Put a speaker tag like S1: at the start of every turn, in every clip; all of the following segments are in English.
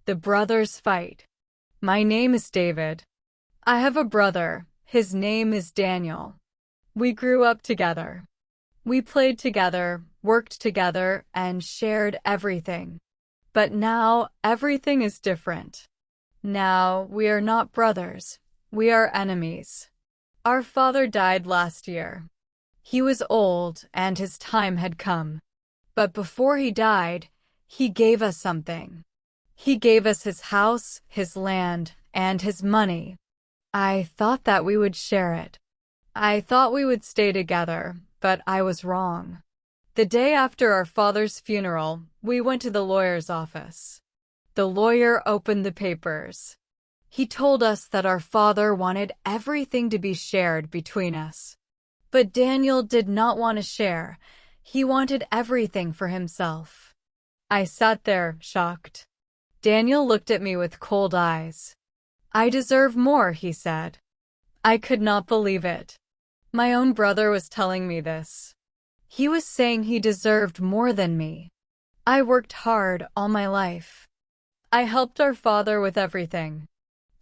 S1: The Brothers Fight. My name is David. I have a brother. His name is Daniel. We grew up together. We played together, worked together, and shared everything. But now, everything is different. Now, we are not brothers. We are enemies. Our father died last year. He was old, and his time had come. But before he died, he gave us something. He gave us his house, his land, and his money. I thought that we would share it. I thought we would stay together, but I was wrong. The day after our father's funeral, we went to the lawyer's office. The lawyer opened the papers. He told us that our father wanted everything to be shared between us. But Daniel did not want to share. He wanted everything for himself. I sat there, shocked. Daniel looked at me with cold eyes. I deserve more, he said. I could not believe it. My own brother was telling me this. He was saying he deserved more than me. I worked hard all my life. I helped our father with everything.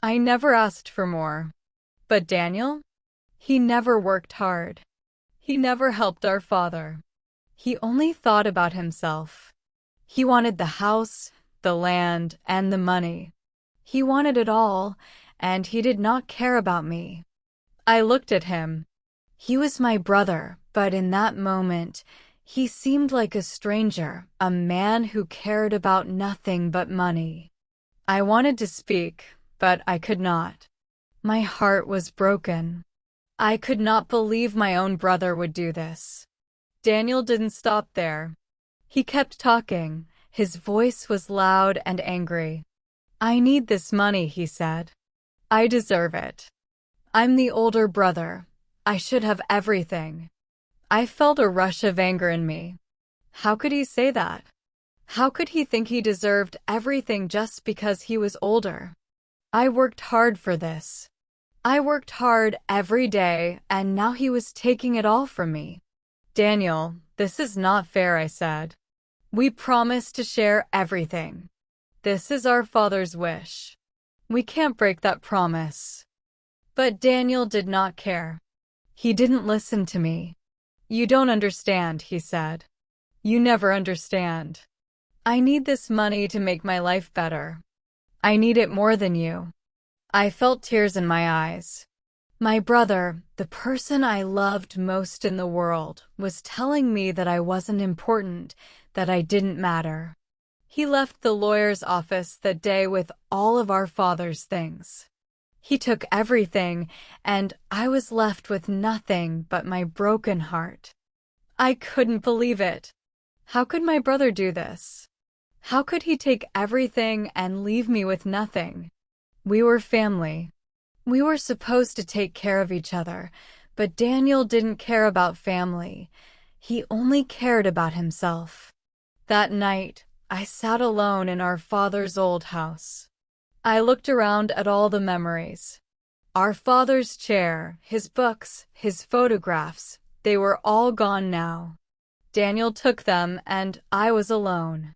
S1: I never asked for more. But Daniel? He never worked hard. He never helped our father. He only thought about himself. He wanted the house, the land, and the money. He wanted it all, and he did not care about me. I looked at him. He was my brother, but in that moment, he seemed like a stranger, a man who cared about nothing but money. I wanted to speak, but I could not. My heart was broken. I could not believe my own brother would do this. Daniel didn't stop there. He kept talking. His voice was loud and angry. I need this money, he said. I deserve it. I'm the older brother. I should have everything. I felt a rush of anger in me. How could he say that? How could he think he deserved everything just because he was older? I worked hard for this. I worked hard every day, and now he was taking it all from me. Daniel, this is not fair, I said. We promised to share everything. This is our father's wish. We can't break that promise. But Daniel did not care. He didn't listen to me. You don't understand, he said. You never understand. I need this money to make my life better. I need it more than you. I felt tears in my eyes. My brother, the person I loved most in the world, was telling me that I wasn't important, that I didn't matter. He left the lawyer's office that day with all of our father's things. He took everything, and I was left with nothing but my broken heart. I couldn't believe it. How could my brother do this? How could he take everything and leave me with nothing? We were family. We were supposed to take care of each other, but Daniel didn't care about family. He only cared about himself. That night, I sat alone in our father's old house. I looked around at all the memories. Our father's chair, his books, his photographs, they were all gone now. Daniel took them, and I was alone.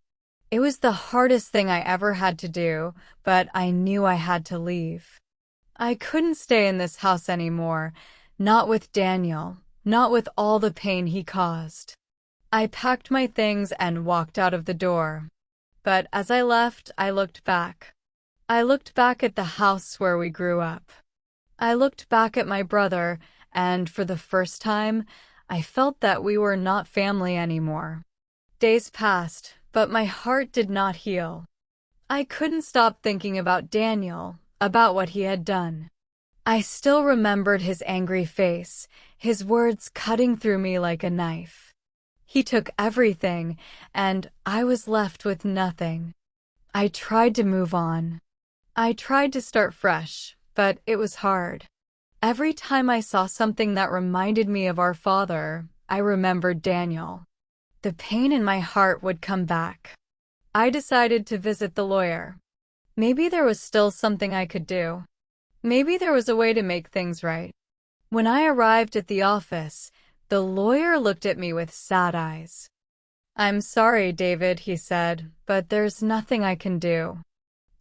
S1: It was the hardest thing I ever had to do, but I knew I had to leave. I couldn't stay in this house anymore, not with Daniel, not with all the pain he caused. I packed my things and walked out of the door. But as I left, I looked back. I looked back at the house where we grew up. I looked back at my brother, and for the first time, I felt that we were not family anymore. Days passed, but my heart did not heal. I couldn't stop thinking about Daniel, about what he had done. I still remembered his angry face, his words cutting through me like a knife. He took everything, and I was left with nothing. I tried to move on. I tried to start fresh, but it was hard. Every time I saw something that reminded me of our father, I remembered Daniel. The pain in my heart would come back. I decided to visit the lawyer. Maybe there was still something I could do. Maybe there was a way to make things right. When I arrived at the office, the lawyer looked at me with sad eyes. "I'm sorry, David," he said, "but there's nothing I can do."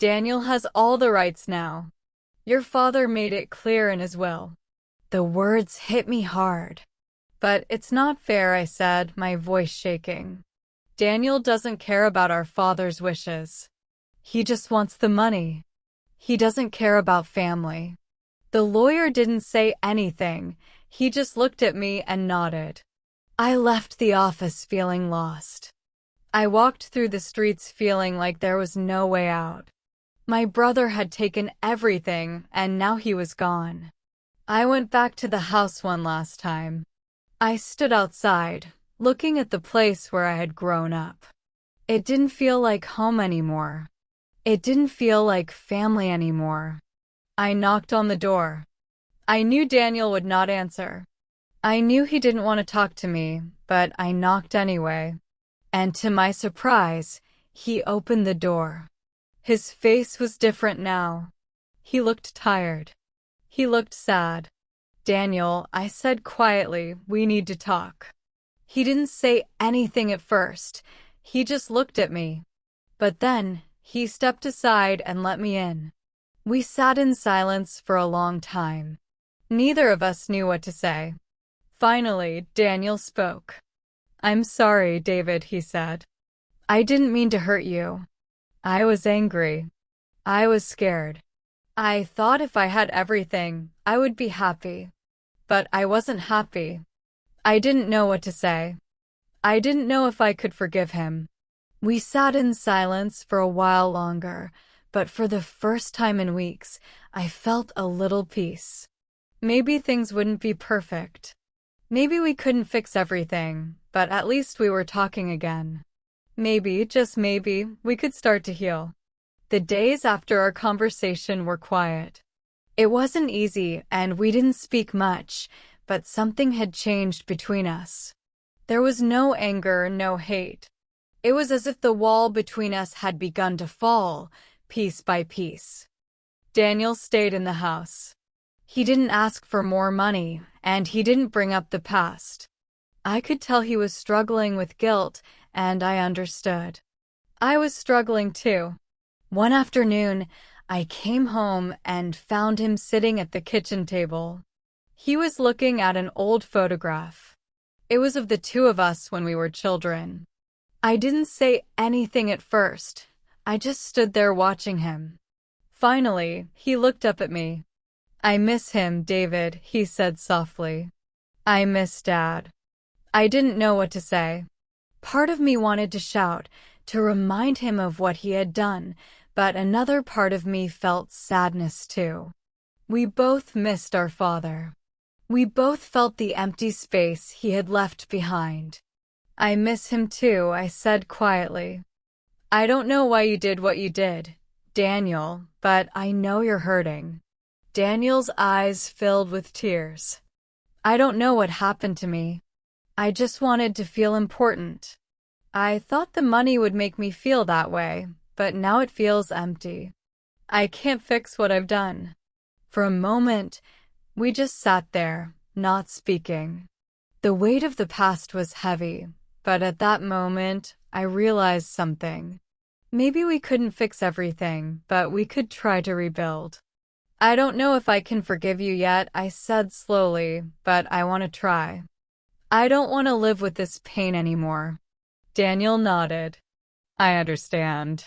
S1: Daniel has all the rights now. Your father made it clear in his will. The words hit me hard. But it's not fair, I said, my voice shaking. Daniel doesn't care about our father's wishes. He just wants the money. He doesn't care about family. The lawyer didn't say anything. He just looked at me and nodded. I left the office feeling lost. I walked through the streets feeling like there was no way out. My brother had taken everything, and now he was gone. I went back to the house one last time. I stood outside, looking at the place where I had grown up. It didn't feel like home anymore. It didn't feel like family anymore. I knocked on the door. I knew Daniel would not answer. I knew he didn't want to talk to me, but I knocked anyway. And to my surprise, he opened the door. His face was different now. He looked tired. He looked sad. Daniel, I said quietly, we need to talk. He didn't say anything at first. He just looked at me. But then, he stepped aside and let me in. We sat in silence for a long time. Neither of us knew what to say. Finally, Daniel spoke. I'm sorry, David, he said. I didn't mean to hurt you. I was angry. I was scared. I thought if I had everything, I would be happy. But I wasn't happy. I didn't know what to say. I didn't know if I could forgive him. We sat in silence for a while longer, but for the first time in weeks, I felt a little peace. Maybe things wouldn't be perfect. Maybe we couldn't fix everything, but at least we were talking again. Maybe, just maybe, we could start to heal. The days after our conversation were quiet. It wasn't easy, and we didn't speak much, but something had changed between us. There was no anger, no hate. It was as if the wall between us had begun to fall, piece by piece. Daniel stayed in the house. He didn't ask for more money, and he didn't bring up the past. I could tell he was struggling with guilt, and I understood. I was struggling too. One afternoon, I came home and found him sitting at the kitchen table. He was looking at an old photograph. It was of the two of us when we were children. I didn't say anything at first. I just stood there watching him. Finally, he looked up at me. I miss him, David, he said softly. I miss Dad. I didn't know what to say. Part of me wanted to shout, to remind him of what he had done, but another part of me felt sadness too. We both missed our father. We both felt the empty space he had left behind. I miss him too, I said quietly. I don't know why you did what you did, Daniel, but I know you're hurting. Daniel's eyes filled with tears. I don't know what happened to me. I just wanted to feel important. I thought the money would make me feel that way, but now it feels empty. I can't fix what I've done. For a moment, we just sat there, not speaking. The weight of the past was heavy, but at that moment, I realized something. Maybe we couldn't fix everything, but we could try to rebuild. I don't know if I can forgive you yet, I said slowly, but I want to try. I don't want to live with this pain anymore. Daniel nodded. I understand.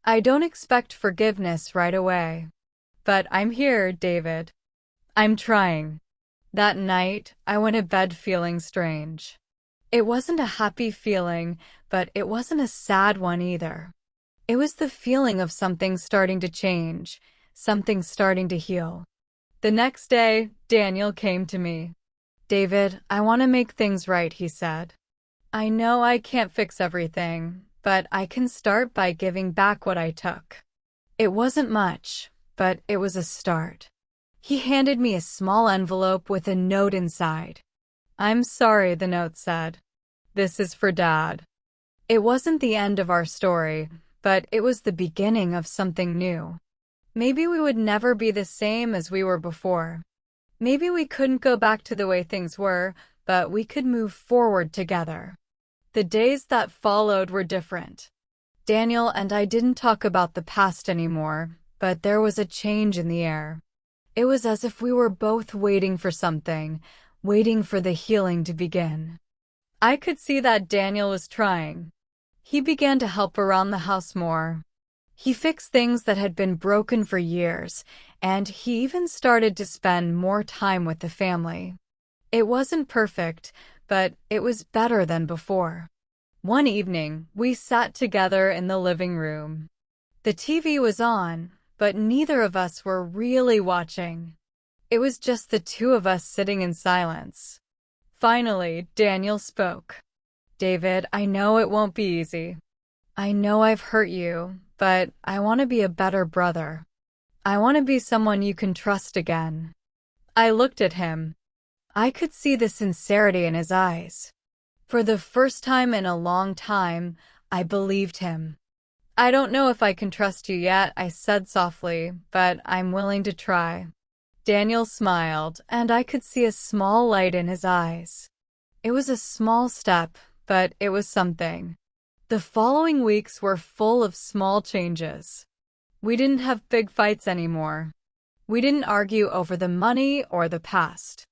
S1: I don't expect forgiveness right away. But I'm here, David. I'm trying. That night, I went to bed feeling strange. It wasn't a happy feeling, but it wasn't a sad one either. It was the feeling of something starting to change, something starting to heal. The next day, Daniel came to me. David, I want to make things right, he said. I know I can't fix everything, but I can start by giving back what I took. It wasn't much, but it was a start. He handed me a small envelope with a note inside. I'm sorry, the note said. This is for Dad. It wasn't the end of our story, but it was the beginning of something new. Maybe we would never be the same as we were before. Maybe we couldn't go back to the way things were, but we could move forward together. The days that followed were different. Daniel and I didn't talk about the past anymore, but there was a change in the air. It was as if we were both waiting for something, waiting for the healing to begin. I could see that Daniel was trying. He began to help around the house more. He fixed things that had been broken for years, and he even started to spend more time with the family. It wasn't perfect, but it was better than before. One evening, we sat together in the living room. The TV was on, but neither of us were really watching. It was just the two of us sitting in silence. Finally, Daniel spoke. "David, I know it won't be easy. I know I've hurt you, but I want to be a better brother. I want to be someone you can trust again." I looked at him. I could see the sincerity in his eyes. For the first time in a long time, I believed him. "I don't know if I can trust you yet," I said softly, "but I'm willing to try." Daniel smiled, and I could see a small light in his eyes. It was a small step, but it was something. The following weeks were full of small changes. We didn't have big fights anymore. We didn't argue over the money or the past.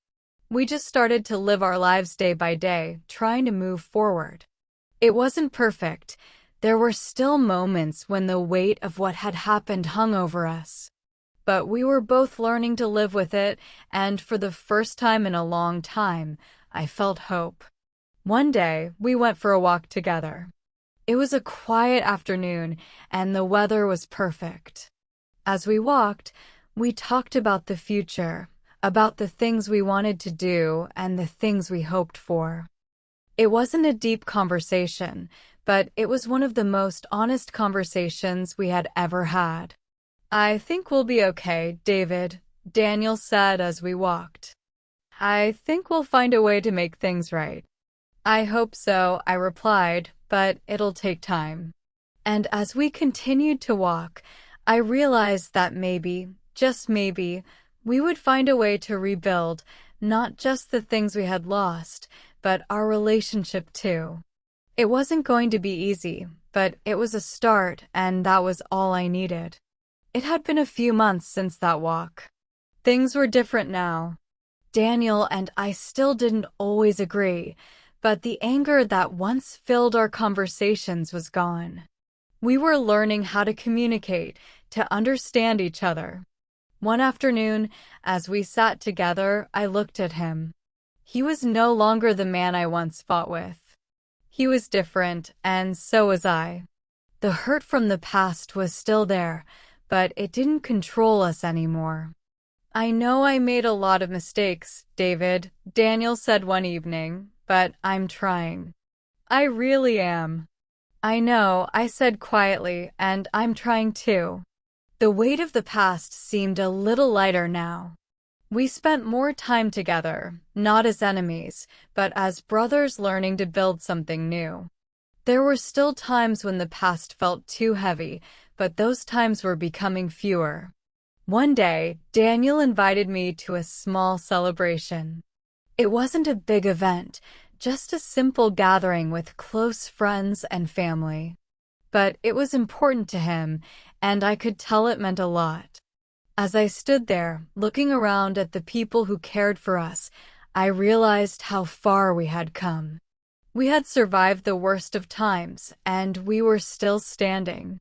S1: We just started to live our lives day by day, trying to move forward. It wasn't perfect. There were still moments when the weight of what had happened hung over us. But we were both learning to live with it, and for the first time in a long time, I felt hope. One day, we went for a walk together. It was a quiet afternoon, and the weather was perfect. As we walked, we talked about the future, about the things we wanted to do and the things we hoped for. It wasn't a deep conversation, but it was one of the most honest conversations we had ever had. "I think we'll be okay, David," Daniel said as we walked. "I think we'll find a way to make things right." "I hope so," I replied, "but it'll take time." And as we continued to walk, I realized that maybe, just maybe, we would find a way to rebuild not just the things we had lost, but our relationship too. It wasn't going to be easy, but it was a start, and that was all I needed. It had been a few months since that walk. Things were different now. Daniel and I still didn't always agree, but the anger that once filled our conversations was gone. We were learning how to communicate, to understand each other. One afternoon, as we sat together, I looked at him. He was no longer the man I once fought with. He was different, and so was I. The hurt from the past was still there, but it didn't control us anymore. "I know I made a lot of mistakes, David," Daniel said one evening, "but I'm trying. I really am." "I know," I said quietly, "and I'm trying too." The weight of the past seemed a little lighter now. We spent more time together, not as enemies, but as brothers learning to build something new. There were still times when the past felt too heavy, but those times were becoming fewer. One day, Daniel invited me to a small celebration. It wasn't a big event, just a simple gathering with close friends and family. But it was important to him, and I could tell it meant a lot. As I stood there, looking around at the people who cared for us, I realized how far we had come. We had survived the worst of times, and we were still standing.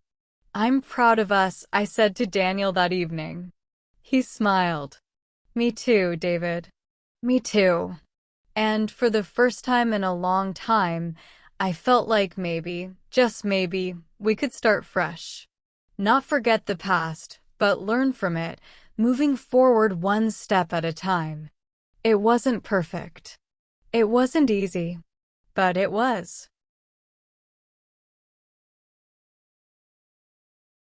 S1: "I'm proud of us," I said to Daniel that evening. He smiled. "Me too, David." "Me too." And for the first time in a long time, I felt like maybe, just maybe, we could start fresh. Not forget the past, but learn from it, moving forward one step at a time. It wasn't perfect. It wasn't easy, but it was.